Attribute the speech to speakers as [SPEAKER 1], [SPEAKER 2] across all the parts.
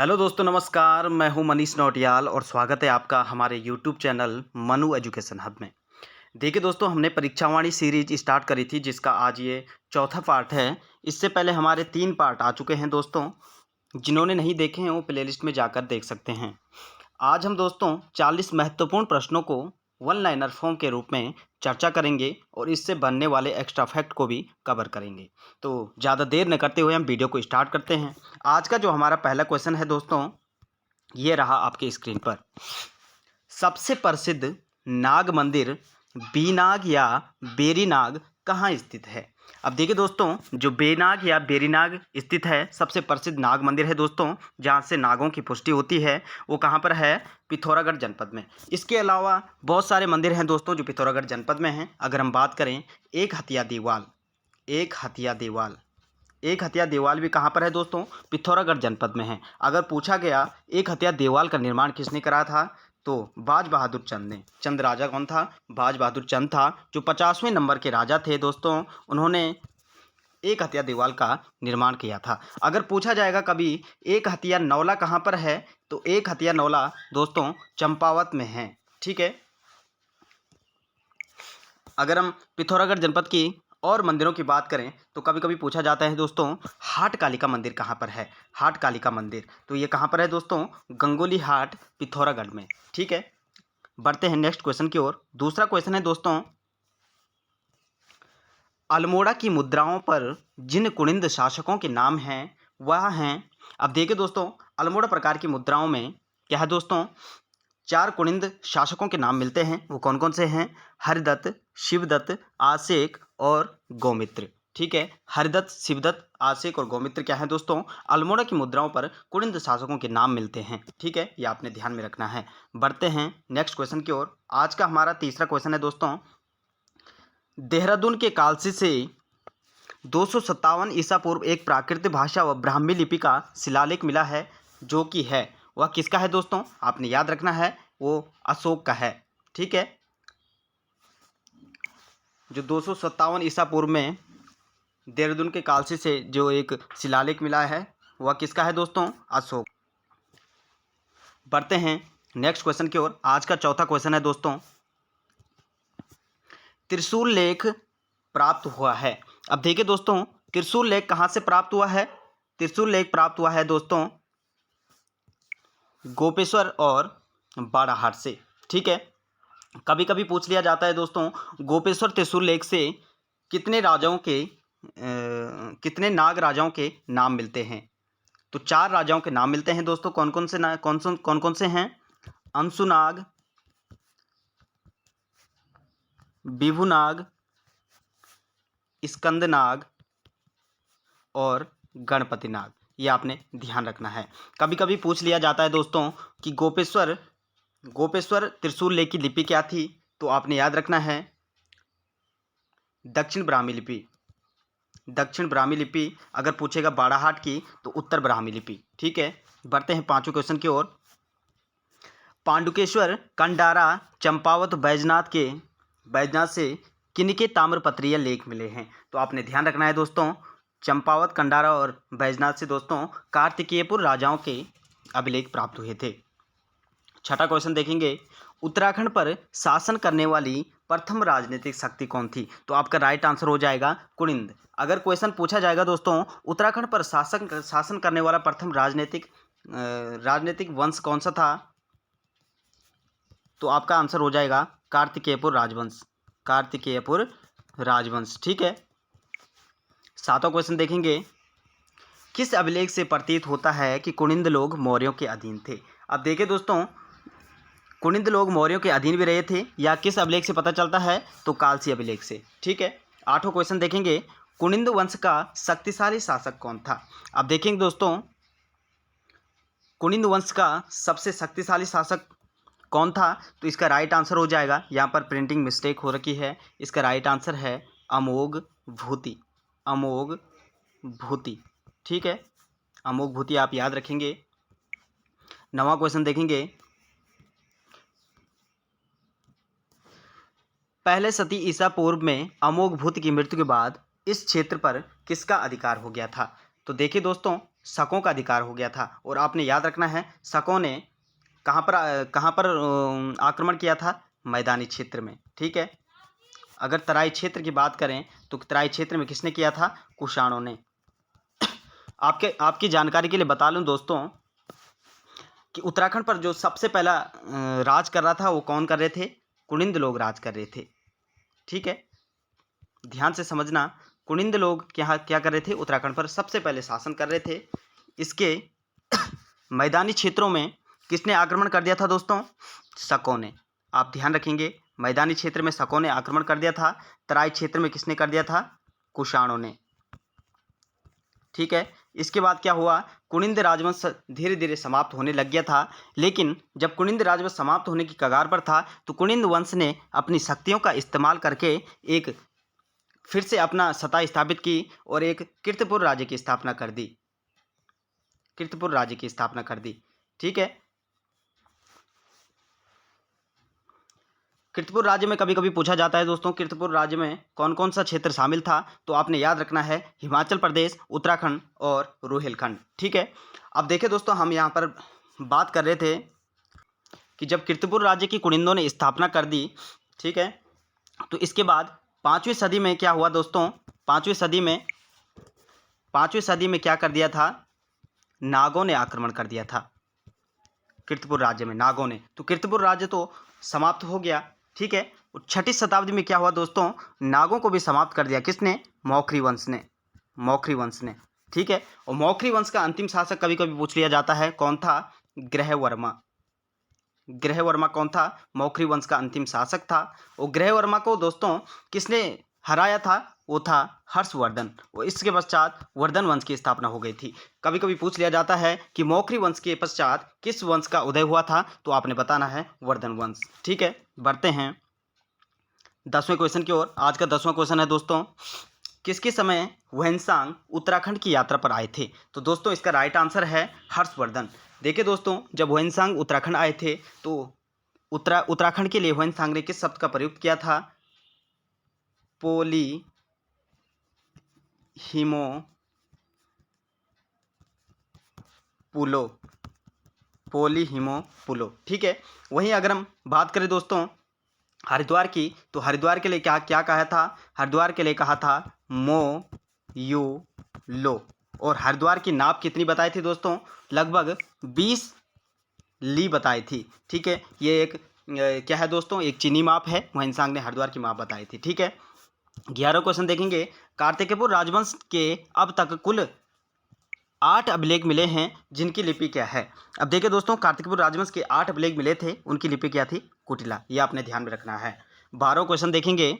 [SPEAKER 1] Hello दोस्तों, नमस्कार। मैं हूं मनीष नौटियाल और स्वागत है आपका हमारे YouTube channel Manu education hub में। देखिए दोस्तों, हमने परीक्षावाणी सीरीज स्टार्ट करी थी जिसका आज ये चौथा पार्ट है। इससे पहले हमारे 3 पार्ट आ चुके हैं दोस्तों। जिन्होंने नहीं देखे हैं वो प्लेलिस्ट में जाकर देख सकते हैं। आज हम दोस्तों 40 महत्वपूर्ण प्रश्नों को वन लाइनर फॉर्म के रूप में चर्चा करेंगे और इससे बनने वाले एक्स्ट्रा फैक्ट को भी कवर करेंगे। तो ज़्यादा देर न करते हुए हम वीडियो को स्टार्ट करते हैं। आज का जो हमारा पहला क्वेश्चन है दोस्तों, ये रहा आपकी स्क्रीन पर। सबसे प्रसिद्ध नाग मंदिर बीनाग या बेरीनाग कहाँ स्थित है? अब देखिए दोस्तों, जो बेनाग या बेरीनाग स्थित है, सबसे प्रसिद्ध नाग मंदिर है दोस्तों, जहाँ से नागों की पुष्टि होती है। वो कहाँ पर है? पिथौरागढ़ जनपद में। इसके अलावा बहुत सारे मंदिर हैं दोस्तों जो पिथौरागढ़ जनपद में हैं। अगर हम बात करें एक हथिया देवाल, एक हथिया देवाल, एक हथिया देवाल भी कहाँ पर है दोस्तों? पिथौरागढ़ जनपद में है। अगर पूछा गया एक हथिया देवाल का निर्माण किसने करा था, तो बाज बहादुर चंद ने। चंद राजा कौन था? बाज बहादुर चंद था, जो 50वें नंबर के राजा थे दोस्तों। उन्होंने एक हथिया देवाल का निर्माण किया था। अगर पूछा जाएगा कभी एक हथिया नौला कहाँ पर है, तो एक हथिया नौला दोस्तों चंपावत में है। ठीक है। अगर हम पिथौरागढ़ जनपद की और मंदिरों की बात करें तो कभी कभी पूछा जाता है दोस्तों, हाट कालिका मंदिर कहाँ पर है? हाट कालिका मंदिर, तो ये कहाँ पर है दोस्तों? गंगोली हाट, पिथौरागढ़ में। ठीक है। बढ़ते हैं नेक्स्ट क्वेश्चन की ओर। दूसरा क्वेश्चन है दोस्तों, अल्मोड़ा की मुद्राओं पर जिन कुनिंद शासकों के नाम हैं वह हैं। अब देखिए दोस्तों, अल्मोड़ा प्रकार की मुद्राओं में क्या है दोस्तों? 4 कुनिंद शासकों के नाम मिलते हैं। वो कौन कौन से हैं? हरिदत्त, शिवदत्त, आसेक और गौमित्र। ठीक है। हरिदत्त, शिवदत्त, आसेक और गौमित्र क्या है दोस्तों? अल्मोड़ा की मुद्राओं पर कुनिंद शासकों के नाम मिलते हैं। ठीक है, ये आपने ध्यान में रखना है। बढ़ते हैं नेक्स्ट क्वेश्चन की ओर। आज का हमारा तीसरा क्वेश्चन है दोस्तों, देहरादून के कालसी से 257 ईसा पूर्व एक प्राकृत भाषा व ब्राह्मी लिपि का शिलालेख मिला है, जो कि है वह किसका है दोस्तों? आपने याद रखना है, वो अशोक का है। ठीक है। जो 257 ईसा पूर्व में देहरादून के कालसी से जो एक शिलालेख मिला है वह किसका है दोस्तों? अशोक। बढ़ते हैं नेक्स्ट क्वेश्चन की ओर। आज का चौथा क्वेश्चन है दोस्तों, त्रिशूल लेख प्राप्त हुआ है। अब देखिए दोस्तों, त्रिशूल लेख कहाँ से प्राप्त हुआ है? त्रिशूल लेख प्राप्त हुआ है दोस्तों गोपेश्वर और बाड़ाहाट से। ठीक है। कभी कभी पूछ लिया जाता है दोस्तों, गोपेश्वर त्रिशूल लेख से कितने राजाओं के कितने नाग राजाओं के नाम मिलते हैं? तो 4 राजाओं के नाम मिलते हैं दोस्तों। कौन कौन से कौन कौन से हैं? अंशुनाग, विभुनाग, स्कंदनाग और गणपति नाग। ये आपने ध्यान रखना है। कभी कभी पूछ लिया जाता है दोस्तों कि गोपेश्वर त्रिशूल लेख की लिपि क्या थी? तो आपने याद रखना है दक्षिण ब्राह्मी लिपि। दक्षिण ब्राह्मी लिपि। अगर पूछेगा बाड़ाहाट की तो उत्तर ब्राह्मी लिपि। ठीक है। बढ़ते हैं पांचवें क्वेश्चन की ओर। पांडुकेश्वर, कंडारा, चंपावत, बैजनाथ से किनके ताम्रपत्रीय लेख मिले हैं? तो आपने ध्यान रखना है दोस्तों, चंपावत, कंडारा और बैजनाथ से दोस्तों कार्तिकेयपुर राजाओं के अभिलेख प्राप्त हुए थे। छठा क्वेश्चन देखेंगे, उत्तराखंड पर शासन करने वाली प्रथम राजनीतिक शक्ति कौन थी? तो आपका राइट आंसर हो जाएगा कुनिंद। अगर क्वेश्चन पूछा जाएगा दोस्तों, उत्तराखंड पर शासन करने वाला प्रथम राजनीतिक वंश कौन सा था, तो आपका आंसर हो जाएगा कार्तिकेयपुर राजवंश। कार्तिकेयपुर राजवंश। ठीक है। सातवां क्वेश्चन देखेंगे, किस अभिलेख से प्रतीत होता है कि कुनिंद लोग मौर्यों के अधीन थे? अब देखिए दोस्तों, कुनिंद लोग मौर्यों के अधीन भी रहे थे या किस अभिलेख से पता चलता है? तो कालसी अभिलेख से। ठीक है। आठवां क्वेश्चन देखेंगे, कुनिंद वंश का शक्तिशाली शासक कौन था? अब देखेंगे दोस्तों, कुनिंद वंश का सबसे शक्तिशाली शासक कौन था? तो इसका राइट आंसर हो जाएगा, यहाँ पर प्रिंटिंग मिस्टेक हो रखी है, इसका राइट आंसर है अमोघ भूति। अमोघ भूति। ठीक है। अमोघ भूति आप याद रखेंगे। 9वां क्वेश्चन देखेंगे, पहले सती ईसा पूर्व में अमोघ भूति की मृत्यु के बाद इस क्षेत्र पर किसका अधिकार हो गया था? तो देखिए दोस्तों, शकों का अधिकार हो गया था। और आपने याद रखना है शकों ने कहाँ पर आक्रमण किया था? मैदानी क्षेत्र में। ठीक है। अगर तराई क्षेत्र की बात करें तो तराई क्षेत्र में किसने किया था? कुषाणों ने। आपकी जानकारी के लिए बता लूं दोस्तों कि उत्तराखंड पर जो सबसे पहला राज कर रहा था वो कौन कर रहे थे? कुनिंद लोग राज कर रहे थे। ठीक है, ध्यान से समझना। कुनिंद लोग क्या कर रहे थे? उत्तराखंड पर सबसे पहले शासन कर रहे थे। इसके मैदानी क्षेत्रों में किसने आक्रमण कर दिया था दोस्तों? शकों ने। आप ध्यान रखेंगे, मैदानी क्षेत्र में शकों ने आक्रमण कर दिया था। तराई क्षेत्र में किसने कर दिया था? कुषाणों ने। ठीक है। इसके बाद क्या हुआ? कुनिंद राजवंश धीरे धीरे समाप्त होने लग गया था। लेकिन जब कुनिंद राजवंश समाप्त होने की कगार पर था तो कुनिंद वंश ने अपनी शक्तियों का इस्तेमाल करके एक फिर से अपना सत्ता स्थापित की और एक कीर्तपुर राज्य की स्थापना कर दी। कीर्तपुर राज्य की स्थापना कर दी। ठीक है। कीर्तपुर राज्य में कभी कभी पूछा जाता है दोस्तों, कीर्तपुर राज्य में कौन कौन सा क्षेत्र शामिल था? तो आपने याद रखना है हिमाचल प्रदेश, उत्तराखंड और रोहिलखंड। ठीक है। अब देखिए दोस्तों, हम यहाँ पर बात कर रहे थे कि जब कीर्तपुर राज्य की कुनिंदों ने स्थापना कर दी, ठीक है, तो इसके बाद 5वीं सदी में क्या हुआ दोस्तों? 5वीं सदी में क्या कर दिया था? नागों ने आक्रमण कर दिया था कीर्तपुर राज्य में। नागों ने, तो कीर्तपुर राज्य तो समाप्त हो गया। ठीक है। 6ठी शताब्दी में क्या हुआ दोस्तों? नागों को भी समाप्त कर दिया। किसने? मौखरी वंश ने। मौखरी वंश ने। ठीक है। और मौखरी वंश का अंतिम शासक कभी कभी पूछ लिया जाता है, कौन था? ग्रहवर्मा। ग्रहवर्मा कौन था? मौखरी वंश का अंतिम शासक था। और ग्रहवर्मा को दोस्तों किसने हराया था? वो था हर्षवर्धन। और इसके पश्चात वर्धन वंश की स्थापना हो गई थी। कभी कभी पूछ लिया जाता है कि मौखरी वंश के पश्चात किस वंश का उदय हुआ था? तो आपने बताना है वर्धन वंश। ठीक है। बढ़ते हैं 10वें क्वेश्चन की ओर। आज का 10वां क्वेश्चन है दोस्तों, किसके समय ह्वेनसांग उत्तराखंड की यात्रा पर आए थे? तो दोस्तों इसका राइट आंसर है हर्षवर्धन। देखिए दोस्तों, जब ह्वेनसांग उत्तराखंड आए थे तो उत्तराखंड के लिए ह्वेनसांग ने किस शब्द का प्रयोग किया था? पोली हिमो पुलो। पोली हिमो पुलो। ठीक है। वहीं अगर हम बात करें दोस्तों हरिद्वार की, तो हरिद्वार के लिए क्या क्या कहा था? हरिद्वार के लिए कहा था मो यू लो। और हरिद्वार की नाप कितनी बताई थी दोस्तों? लगभग 20 ली बताई थी। ठीक है। ये एक क्या है दोस्तों? एक चीनी माप है। ह्वेनसांग ने हरिद्वार की माप बताई थी। ठीक है। 11वां क्वेश्चन देखेंगे, कार्तिकेयपुर राजवंश के अब तक कुल 8 अभिलेख मिले हैं जिनकी लिपि क्या है? अब देखिए दोस्तों, कार्तिकपुर राजवंश के 8 अभिलेख मिले थे, उनकी लिपि क्या थी? कुटिला। ये आपने ध्यान में रखना है। 12वां क्वेश्चन देखेंगे,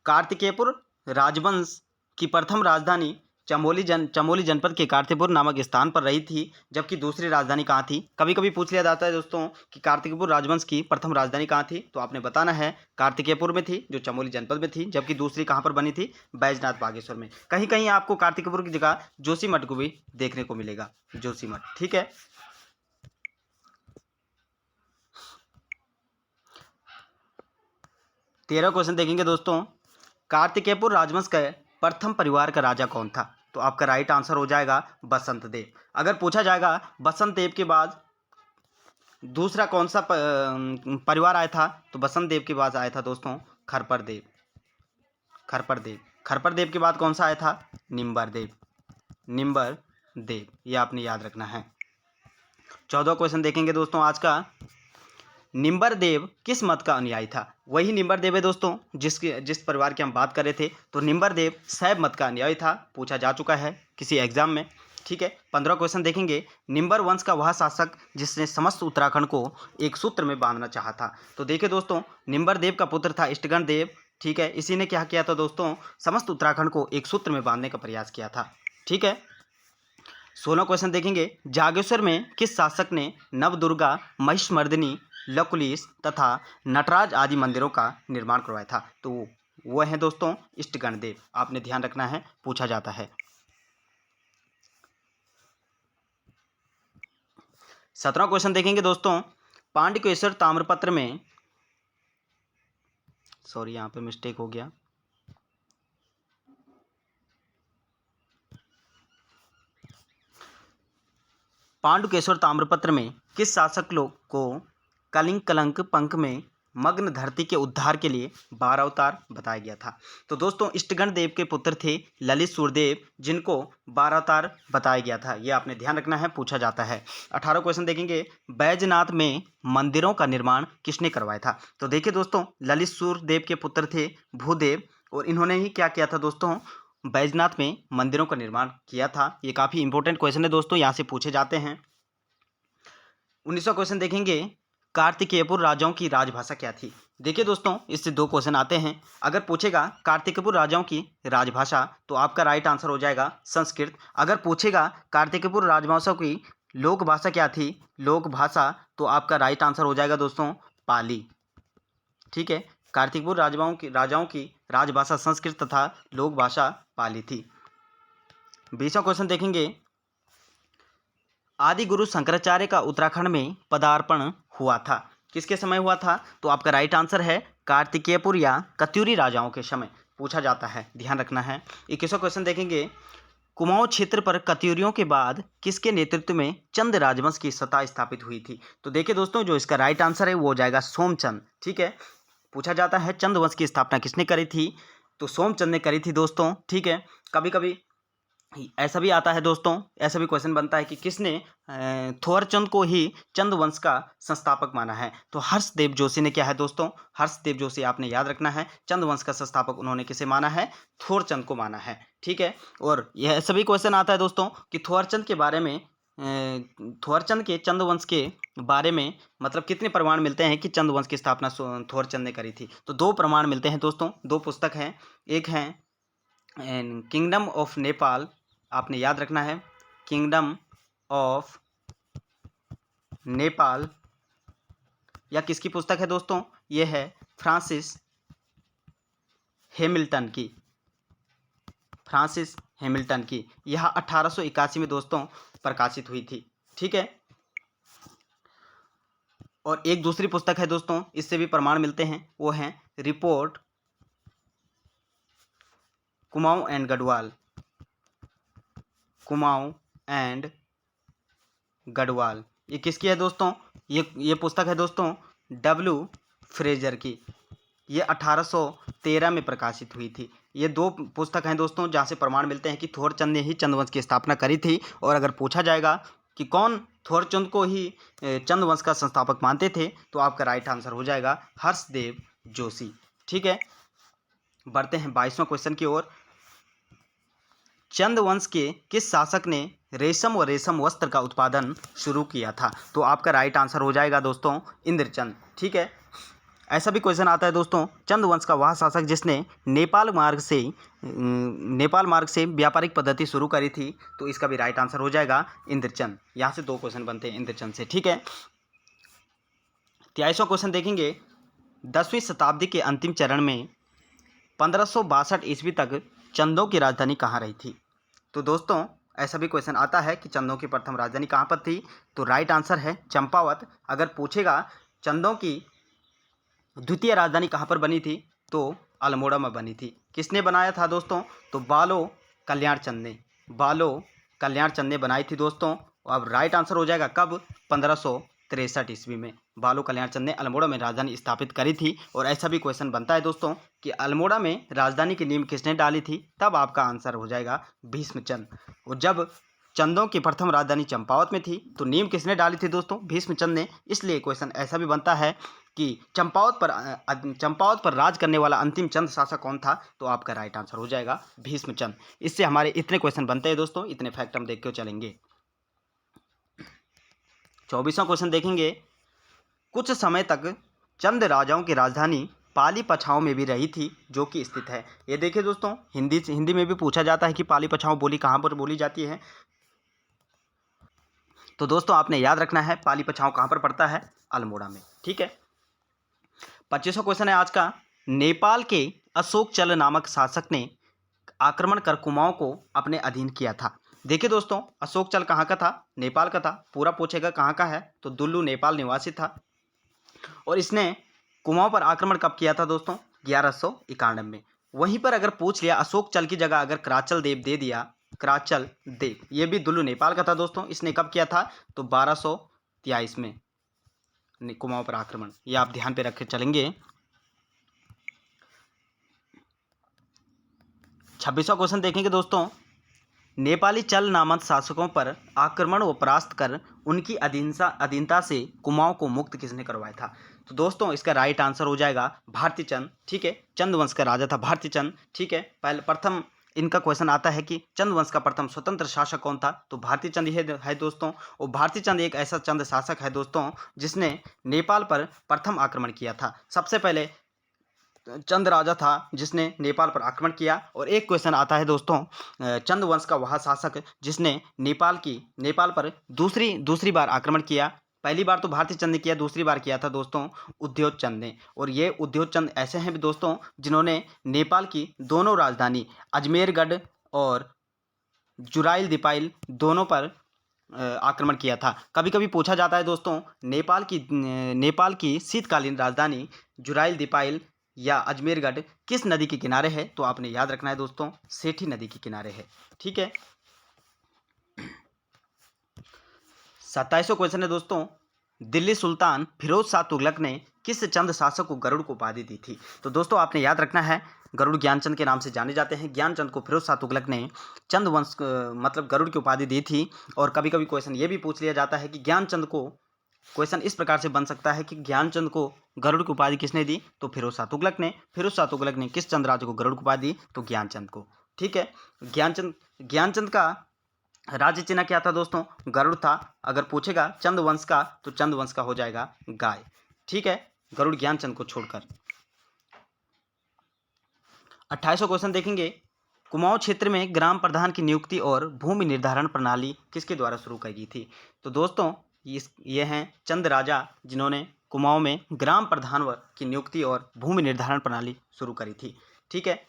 [SPEAKER 1] कार्तिकेयपुर राजवंश की प्रथम राजधानी चमोली जनपद के कार्तिकपुर नामक स्थान पर रही थी, जबकि दूसरी राजधानी कहाँ थी? कभी कभी पूछ लिया जाता है दोस्तों कि कार्तिकेयपुर राजवंश की प्रथम राजधानी कहाँ थी? तो आपने बताना है कार्तिकेयपुर में थी, जो चमोली जनपद में थी, जबकि दूसरी कहाँ पर बनी थी? बैजनाथ बागेश्वर में। कहीं कहीं आपको कार्तिकेयपुर की जगह जोशीमठ को भी देखने को मिलेगा। जोशीमठ। ठीक है। 13वां क्वेश्चन देखेंगे दोस्तों, कार्तिकेयपुर राजवंश का प्रथम परिवार का राजा कौन था? तो आपका राइट आंसर हो जाएगा बसंत देव। अगर पूछा जाएगा बसंत देव के बाद दूसरा कौन सा परिवार आया था, तो बसंत देव के बाद आया था दोस्तों खरपर देव। खरपर देव। खरपर देव के बाद कौन सा आया था? निम्बर देव। निम्बर देव। ये आपने याद रखना है। 14वां क्वेश्चन देखेंगे दोस्तों आज का, निम्बर देव किस मत का अनुयायी था? वही निम्बर देव है दोस्तों जिस परिवार की हम बात कर रहे थे। तो निम्बर देव शैव मत का अनुयायी था। पूछा जा चुका है किसी एग्जाम में। ठीक है। 15वां क्वेश्चन देखेंगे, निम्बर वंश का वह शासक जिसने समस्त उत्तराखंड को एक सूत्र में बांधना चाहा था। तो देखिए दोस्तों, निम्बर देव का पुत्र था इष्टगण देव। ठीक है। इसी ने क्या किया था दोस्तों? समस्त उत्तराखंड को एक सूत्र में बांधने का प्रयास किया था। ठीक है। 16वां क्वेश्चन देखेंगे, जागेश्वर में किस शासक ने नवदुर्गा, महिषमर्दिनी, लकुलिश तथा नटराज आदि मंदिरों का निर्माण करवाया था? तो वह है दोस्तों इष्टगण देव। आपने ध्यान रखना है, पूछा जाता है। 17वां क्वेश्चन देखेंगे दोस्तों, पांडुकेश्वर ताम्रपत्र में, सॉरी यहाँ पे मिस्टेक हो गया, पांडुकेश्वर ताम्रपत्र में किस शासक लोग को कलिंग कलंक पंख में मग्न धरती के उद्धार के लिए 12 अवतार बताया गया था। तो दोस्तों इष्टगण देव के पुत्र थे ललित सूर्यदेव, जिनको 12 अवतार बताया गया था। ये आपने ध्यान रखना है, पूछा जाता है। 18 क्वेश्चन देखेंगे, बैजनाथ में मंदिरों का निर्माण किसने करवाया था? तो देखिए दोस्तों, ललित सूर्यदेव के पुत्र थे भूदेव, और इन्होंने ही क्या किया था दोस्तों, बैजनाथ में मंदिरों का निर्माण किया था। ये काफ़ी इंपॉर्टेंट क्वेश्चन है दोस्तों, यहाँ से पूछे जाते हैं। 19वां क्वेश्चन देखेंगे, कार्तिकेयपुर राजाओं की राजभाषा क्या थी? देखिए दोस्तों, इससे 2 क्वेश्चन आते हैं। अगर पूछेगा कार्तिकेयपुर राजाओं की राजभाषा, तो आपका राइट आंसर हो जाएगा संस्कृत। अगर पूछेगा कार्तिकेयपुर राजवंशों की लोक भाषा क्या थी, लोक भाषा, तो आपका राइट आंसर हो जाएगा दोस्तों पाली। ठीक है, कार्तिकपुर राजाओं की राजभाषा संस्कृत तथा लोक भाषा पाली थी। 20वां क्वेश्चन देखेंगे, आदि गुरु शंकराचार्य का उत्तराखंड में पदार्पण हुआ था, किसके समय हुआ था? तो आपका राइट आंसर है कार्तिकेयपुर या कत्यूरी राजाओं के समय, पूछा जाता है, ध्यान रखना है। 21वां क्वेश्चन देखेंगे, कुमाऊं क्षेत्र पर कत्यूरियों के बाद किसके नेतृत्व में चंद राजवंश की सत्ता स्थापित हुई थी? तो देखिए दोस्तों, जो इसका राइट आंसर है वो हो जाएगा सोमचंद। ठीक है, पूछा जाता है चंद वंश की स्थापना किसने करी थी? तो सोमचंद ने करी थी दोस्तों। ठीक है, कभी कभी ऐसा भी आता है दोस्तों, ऐसा भी क्वेश्चन बनता है कि किसने थोरचंद को ही चंद वंश का संस्थापक माना है? तो हर्षदेव जोशी ने क्या है दोस्तों, हर्षदेव जोशी आपने याद रखना है, चंद वंश का संस्थापक उन्होंने किसे माना है? थोरचंद को माना है। ठीक है, और यह सभी क्वेश्चन आता है दोस्तों कि थोरचंद के बारे में, थोरचंद के चंद वंश के बारे में मतलब कितने प्रमाण मिलते हैं कि चंद वंश की स्थापना थोरचंद ने करी थी? तो 2 प्रमाण मिलते हैं दोस्तों, 2 पुस्तक हैं। एक है किंगडम ऑफ नेपाल, आपने याद रखना है, किंगडम ऑफ नेपाल, या किसकी पुस्तक है दोस्तों? ये है फ्रांसिस हैमिल्टन की, फ्रांसिस हैमिल्टन की। यह 1881 में दोस्तों प्रकाशित हुई थी। ठीक है, और एक दूसरी पुस्तक है दोस्तों, इससे भी प्रमाण मिलते हैं, वो है report Kumaon and Garhwal, Kumaon and Garhwal. ये किसकी है दोस्तों? ये पुस्तक है दोस्तों डब्ल्यू फ्रेजर की। ये 1813 में प्रकाशित हुई थी। ये 2 पुस्तक हैं दोस्तों जहाँ से प्रमाण मिलते हैं कि थोरचंद ने ही चंद वंश की स्थापना करी थी। और अगर पूछा जाएगा कि कौन थोरचंद को ही चंद वंश का संस्थापक मानते थे, तो आपका राइट आंसर हो जाएगा हर्षदेव जोशी। ठीक है, बढ़ते हैं 22वां क्वेश्चन की ओर। चंद वंश के किस शासक ने रेशम व रेशम वस्त्र का उत्पादन शुरू किया था? तो आपका राइट आंसर हो जाएगा दोस्तों इंद्रचंद। ठीक है, ऐसा भी क्वेश्चन आता है दोस्तों, चंद वंश का वह शासक जिसने नेपाल मार्ग से व्यापारिक पद्धति शुरू करी थी? तो इसका भी राइट आंसर हो जाएगा इंद्रचंद। यहाँ से 2 क्वेश्चन बनते हैं इंद्रचंद से। ठीक है, 23वां क्वेश्चन देखेंगे, 10वीं शताब्दी के अंतिम चरण में 1562 ईस्वी तक चंदों की राजधानी कहाँ रही थी? तो दोस्तों ऐसा भी क्वेश्चन आता है कि चंदों की प्रथम राजधानी कहाँ पर थी? तो राइट आंसर है चंपावत। अगर पूछेगा चंदों की द्वितीय राजधानी कहाँ पर बनी थी? तो अल्मोड़ा में बनी थी। किसने बनाया था दोस्तों? तो बालो कल्याण चंद ने बनाई थी दोस्तों। अब राइट आंसर हो जाएगा कब? 1563 ईस्वी में बालो कल्याण चंद ने अल्मोड़ा में राजधानी स्थापित करी थी। और ऐसा भी क्वेश्चन बनता है दोस्तों कि अल्मोड़ा में राजधानी की नींव किसने डाली थी? तब आपका आंसर हो जाएगा भीष्मचंद। और जब चंदों की प्रथम राजधानी चंपावत में थी तो नींव किसने डाली थी दोस्तों? भीष्मचंद ने। इसलिए क्वेश्चन ऐसा भी बनता है कि चंपावत पर राज करने वाला अंतिम चंद शासक कौन था? तो आपका राइट आंसर हो जाएगा भीष्मचंद। इससे हमारे इतने क्वेश्चन बनते हैं दोस्तों, इतने फैक्ट हम देख के चलेंगे। 24वां क्वेश्चन देखेंगे, कुछ समय तक चंद राजाओं की राजधानी पाली पछाओ में भी रही थी जो कि स्थित है। ये देखिए दोस्तों, हिंदी में भी पूछा जाता है कि पाली पछाओ बोली कहाँ पर बोली जाती है? तो दोस्तों आपने याद रखना है पाली पछाओ कहाँ पर पड़ता है? अल्मोड़ा में। ठीक है, 25वां क्वेश्चन है आज का, नेपाल के अशोक चल नामक शासक ने आक्रमण कर कुमाऊं को अपने अधीन किया था। देखिए दोस्तों, अशोक चल कहाँ का था? नेपाल का था। पूरा पूछेगा कहाँ का है? तो दुल्लू नेपाल निवासी था। और इसने कुमाऊं पर आक्रमण कब किया था दोस्तों? 1191 में। वहीं पर अगर पूछ लिया अशोक चल की जगह अगर कराचल देव दे दिया कराचल देव, ये भी दुल्लू नेपाल का था दोस्तों। इसने कब किया था? तो 1223 में कुमाऊं पर आक्रमण, ये आप ध्यान पे रख के चलेंगे। 26वां क्वेश्चन देखेंगे दोस्तों, नेपाली चल नामक शासकों पर आक्रमण व परास्त कर उनकी अधीनता से कुमाऊं को मुक्त किसने करवाया था? तो दोस्तों इसका राइट आंसर हो जाएगा भारती चंद, ठीक है। चंद वंश का राजा था भारती चंद, ठीक है। पहले प्रथम इनका क्वेश्चन आता है कि चंद वंश का प्रथम स्वतंत्र शासक कौन था? तो भारती चंद ही है दोस्तों। और भारती चंद एक ऐसा चंद शासक है दोस्तों जिसने नेपाल पर प्रथम आक्रमण किया था। सबसे पहले चंद राजा था जिसने नेपाल पर आक्रमण किया। और एक क्वेश्चन आता है दोस्तों, चंद वंश का वह शासक जिसने नेपाल पर दूसरी बार आक्रमण किया। पहली बार तो भारती चंद ने किया, दूसरी बार किया था दोस्तों उद्योग चंद ने। और ये उद्योग चंद ऐसे हैं भी दोस्तों जिन्होंने नेपाल की दोनों राजधानी अजमेरगढ़ और जुराइल दिपाइल दोनों पर आक्रमण किया था। कभी कभी पूछा जाता है दोस्तों नेपाल की शीतकालीन राजधानी जुराइल दिपाइल या अजमेरगढ़ किस नदी के किनारे है? तो आपने याद रखना है दोस्तों सेठी नदी के किनारे है, ठीक है। 27वां क्वेश्चन है दोस्तों, दिल्ली सुल्तान फिरोज शाह तुगलक ने किस चंद शासक को गरुड़ को उपाधि दी थी? तो दोस्तों आपने याद रखना है, गरुड़ ज्ञानचंद के नाम से जाने जाते हैं। ज्ञानचंद को फिरोज शाह तुगलक ने चंद वंश मतलब गरुड़ की उपाधि दी थी। और कभी कभी क्वेश्चन ये भी पूछ लिया जाता है कि ज्ञानचंद को, क्वेश्चन इस प्रकार से बन सकता है कि ज्ञानचंद को गरुड़ की उपाधि किसने दी? तो फिरोज शाह तुगलक ने। फिरोज शाह तुगलक ने किस चंद राजा को गरुड़ की उपाधि दी? तो ज्ञानचंद को, ठीक है। ज्ञानचंद का राज्य चिन्ह क्या था दोस्तों? गरुड़ था। अगर पूछेगा चंद वंश का तो चंद वंश का हो जाएगा गाय, ठीक है, गरुड़ ज्ञानचंद को छोड़कर। 28वां क्वेश्चन देखेंगे, कुमाऊं क्षेत्र में ग्राम प्रधान की नियुक्ति और भूमि निर्धारण प्रणाली किसके द्वारा शुरू की गई थी? तो दोस्तों ये हैं चंद राजा जिन्होंने कुमाऊं में ग्राम प्रधान की नियुक्ति और भूमि निर्धारण प्रणाली शुरू करी थी, ठीक है।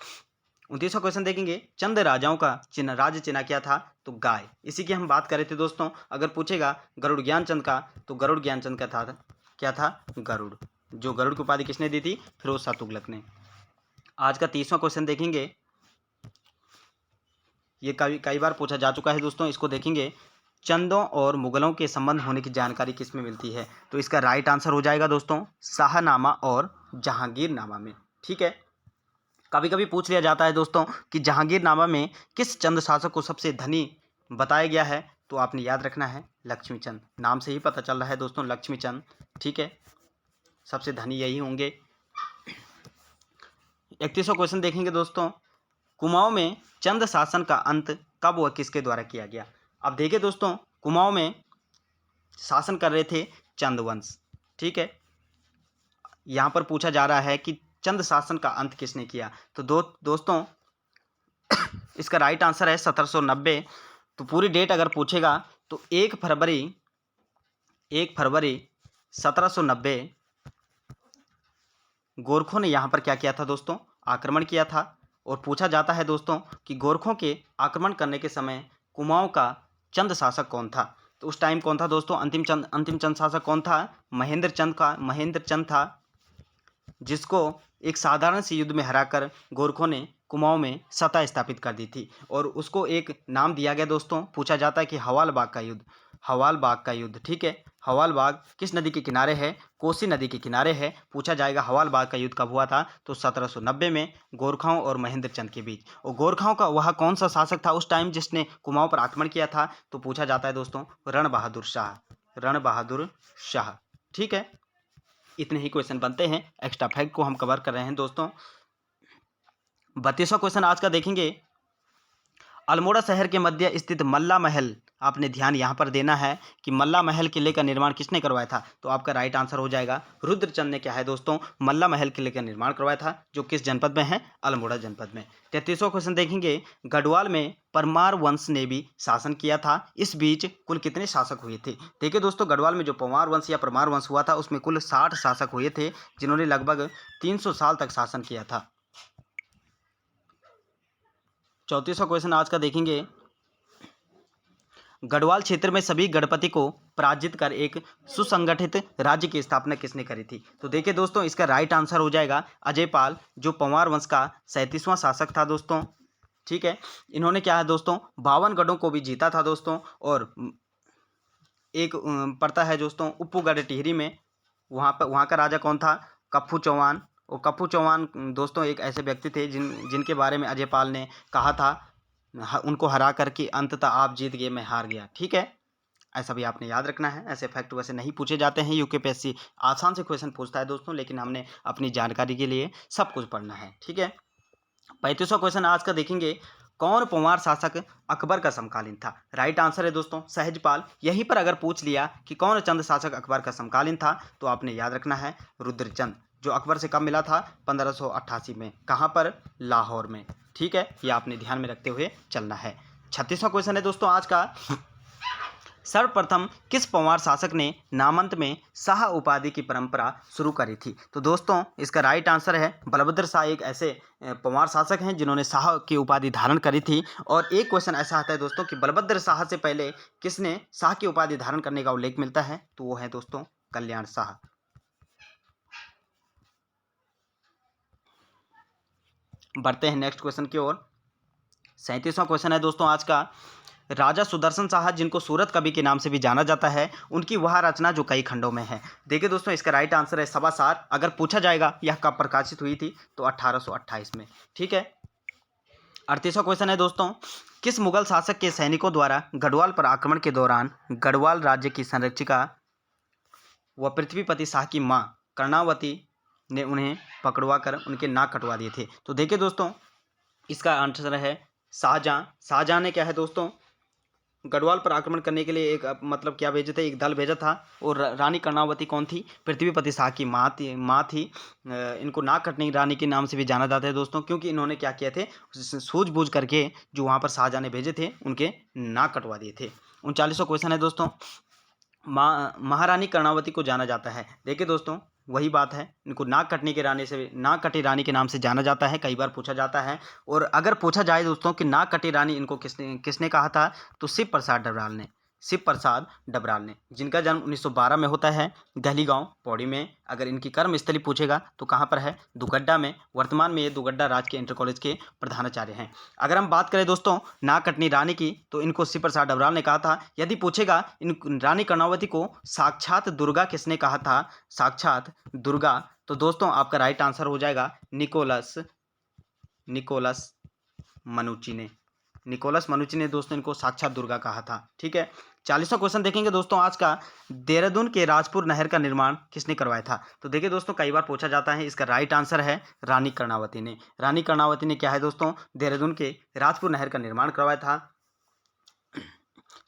[SPEAKER 1] 29वां क्वेश्चन देखेंगे, चंद राजाओं का चिन्ह, राज्य चिन्ह क्या था? तो गाय। इसी की हम बात कर रहे थे दोस्तों। अगर पूछेगा गरुड़ ज्ञानचंद का तो गरुड़ ज्ञानचंद का था क्या था? गरुड़। जो गरुड़ की उपाधि किसने दी थी? फिरोज शाह तुगलक ने। आज का 30वां क्वेश्चन देखेंगे, ये कई बार पूछा जा चुका है दोस्तों। इसको देखेंगे, चंदों और मुगलों के संबंध होने की जानकारी किस में मिलती है? तो इसका राइट आंसर हो जाएगा दोस्तों शाहनामा और जहांगीरनामा में, ठीक है। कभी कभी पूछ लिया जाता है दोस्तों कि जहांगीरनामा में किस चंद शासक को सबसे धनी बताया गया है? तो आपने याद रखना है लक्ष्मीचंद। नाम से ही पता चल रहा है दोस्तों लक्ष्मीचंद, ठीक है, सबसे धनी यही होंगे। 31वां क्वेश्चन देखेंगे दोस्तों, कुमाऊं में चंद शासन का अंत कब व किसके द्वारा किया गया? अब देखिए दोस्तों, कुमाऊं में शासन कर रहे थे चंद वंश, ठीक है। यहाँ पर पूछा जा रहा है कि चंद शासन का अंत किसने किया? तो दोस्तों इसका राइट आंसर है 1790। तो पूरी डेट अगर पूछेगा तो 1 फरवरी 1790 गोरखों ने यहाँ पर क्या किया था दोस्तों? आक्रमण किया था। और पूछा जाता है दोस्तों कि गोरखों के आक्रमण करने के समय कुमाऊं का चंद शासक कौन था? तो उस टाइम कौन था दोस्तों? अंतिम चंद शासक कौन था? महेंद्र चंद था, जिसको एक साधारण सी युद्ध में हराकर गोरखों ने कुमाऊं में सत्ता स्थापित कर दी थी। और उसको एक नाम दिया गया दोस्तों, पूछा जाता है कि हवाल बाग का युद्ध, ठीक है। हवाल बाग किस नदी के किनारे है? कोसी नदी के किनारे है। पूछा जाएगा हवाल बाग का युद्ध कब हुआ था? तो 1790 में गोरखाओं और महेंद्र चंद के बीच। और गोरखाओं का वह कौन सा शासक था उस टाइम जिसने कुमाऊं पर आक्रमण किया था? तो पूछा जाता है दोस्तों रण बहादुर शाह, ठीक है। इतने ही क्वेश्चन बनते हैं, एक्स्ट्रा फैक्ट को हम कवर कर रहे हैं दोस्तों। 32वां क्वेश्चन आज का देखेंगे, अल्मोड़ा शहर के मध्य स्थित मल्ला महल, आपने ध्यान यहाँ पर देना है कि मल्ला महल किले का निर्माण किसने करवाया था? तो आपका राइट आंसर हो जाएगा रुद्रचंद ने क्या है दोस्तों? मल्ला महल किले का निर्माण करवाया था, जो किस जनपद में है? अल्मोड़ा जनपद में। 33वां क्वेश्चन देखेंगे, गढ़वाल में परमार वंश ने भी शासन किया था। इस बीच कुल कितने शासक हुए थे? देखिए दोस्तों, गढ़वाल में जो परमार वंश या परमार वंश हुआ था उसमें कुल 60 शासक हुए थे, जिन्होंने लगभग 300 साल तक शासन किया था। 34वां क्वेश्चन आज का देखेंगे, गढ़वाल क्षेत्र में सभी गणपति को पराजित कर एक सुसंगठित राज्य की स्थापना किसने करी थी? तो देखिए दोस्तों, इसका राइट आंसर हो जाएगा अजयपाल, जो पंवार वंश का 37वां शासक था दोस्तों। ठीक है। इन्होंने क्या है दोस्तों 52 गढ़ों को भी जीता था दोस्तों। और एक पड़ता है दोस्तों उप्पूगढ़ टिहरी में, वहाँ का राजा कौन था? कप्पू चौहान। और कप्पू चौहान दोस्तों एक ऐसे व्यक्ति थे जिनके बारे में अजय पाल ने कहा था उनको हरा करके अंततः आप जीत गए मैं हार गया। ठीक है, ऐसा भी आपने याद रखना है। ऐसे फैक्ट वैसे नहीं पूछे जाते हैं, यूकेपीएससी आसान से क्वेश्चन पूछता है दोस्तों, लेकिन हमने अपनी जानकारी के लिए सब कुछ पढ़ना है। ठीक है, 35वां क्वेश्चन आज का देखेंगे, कौन पंवार शासक अकबर का समकालीन था? राइट आंसर है दोस्तों सहजपाल। यहीं पर अगर पूछ लिया कि कौन चंद शासक अकबर का समकालीन था, तो आपने याद रखना है रुद्रचंद, जो अकबर से कब मिला था? 1588 में। कहाँ पर? लाहौर में। ठीक है, ये आपने ध्यान में रखते हुए चलना है। 36वां क्वेश्चन है दोस्तों आज का, सर्वप्रथम किस पंवार शासक ने नामंत में शाह उपाधि की परंपरा शुरू करी थी? तो दोस्तों इसका राइट आंसर है बलभद्र शाह। एक ऐसे पंवार शासक हैं जिन्होंने शाह की उपाधि धारण करी थी। और एक क्वेश्चन ऐसा आता है दोस्तों कि बलभद्र शाह से पहले किसने शाह की उपाधि धारण करने का उल्लेख मिलता है? तो वो है दोस्तों कल्याण शाह। बढ़ते हैं नेक्स्ट क्वेश्चन की ओर। 37वां क्वेश्चन है दोस्तों आज का, राजा सुदर्शन शाह जिनको सूरत कवि के नाम से भी जाना जाता है, उनकी वह रचना जो कई खंडों में है। देखिए दोस्तों इसका राइट आंसर है सवासार। अगर पूछा जाएगा यह कब प्रकाशित हुई थी, तो 1828 में। ठीक है, 38वां क्वेश्चन है दोस्तों, किस मुगल शासक के सैनिकों द्वारा गढ़वाल पर आक्रमण के दौरान गढ़वाल राज्य की संरक्षिका व पृथ्वीपति शाह की मां कर्णावती ने उन्हें पकड़वा कर उनके नाक कटवा दिए थे? तो देखिए दोस्तों इसका आंसर है शाहजहां। शाहजहां ने क्या है दोस्तों गढ़वाल पर आक्रमण करने के लिए एक मतलब क्या भेजे थे, एक दल भेजा था। और रानी कर्णावती कौन थी? पृथ्वीपति शाह की माँ थी। इनको नाक कटने की रानी के नाम से भी जाना जाता है दोस्तों, क्योंकि इन्होंने क्या किया थे, सूझबूझ करके जो वहाँ पर शाहजहां ने भेजे थे उनके नाक कटवा दिए थे। 39वां क्वेश्चन है दोस्तों, महारानी कर्णावती को जाना जाता है। देखिए दोस्तों वही बात है, इनको नाक कटने की रानी से, नाक कटी रानी के नाम से जाना जाता है, कई बार पूछा जाता है। और अगर पूछा जाए दोस्तों कि नाक कटी रानी इनको किसने किसने कहा था, तो शिव प्रसाद डबराल ने। शिव प्रसाद डबराल ने, जिनका जन्म 1912 में होता है दहली गांव पौड़ी में। अगर इनकी कर्मस्थली पूछेगा तो कहाँ पर है? दुगड्डा में। वर्तमान में ये दुगड्डा राजकीय इंटर कॉलेज के प्रधानाचार्य हैं। अगर हम बात करें दोस्तों नाक कटनी रानी की, तो इनको शिव प्रसाद डबराल ने कहा था। यदि पूछेगा इन रानी कर्णावती को साक्षात दुर्गा किसने कहा था, साक्षात दुर्गा, तो दोस्तों आपका राइट आंसर हो जाएगा निकोलस मनुची ने। निकोलस मनुची ने दोस्तों इनको साक्षात दुर्गा कहा था। ठीक है, 40वां क्वेश्चन देखेंगे दोस्तों आज का, देहरादून के राजपुर नहर का निर्माण किसने करवाया था? तो देखिए दोस्तों कई बार पूछा जाता है, इसका राइट आंसर है रानी कर्णावती ने। रानी कर्णावती ने क्या है दोस्तों देहरादून के राजपुर नहर का निर्माण करवाया था।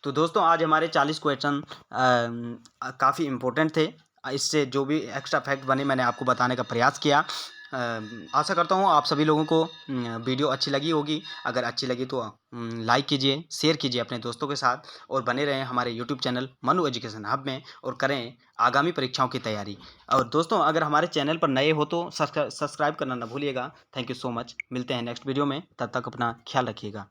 [SPEAKER 1] तो दोस्तों आज हमारे 40 क्वेश्चन काफ़ी इम्पोर्टेंट थे। इससे जो भी एक्स्ट्रा फैक्ट बने मैंने आपको बताने का प्रयास किया। आशा करता हूँ आप सभी लोगों को वीडियो अच्छी लगी होगी। अगर अच्छी लगी तो लाइक कीजिए, शेयर कीजिए अपने दोस्तों के साथ, और बने रहें हमारे YouTube channel Manu education hub में, और करें आगामी परीक्षाओं की तैयारी। और दोस्तों अगर हमारे चैनल पर नए हो तो सब्सक्राइब करना ना भूलिएगा। Thank you so much. मिलते हैं नेक्स्ट वीडियो में, तब तक अपना ख्याल रखिएगा।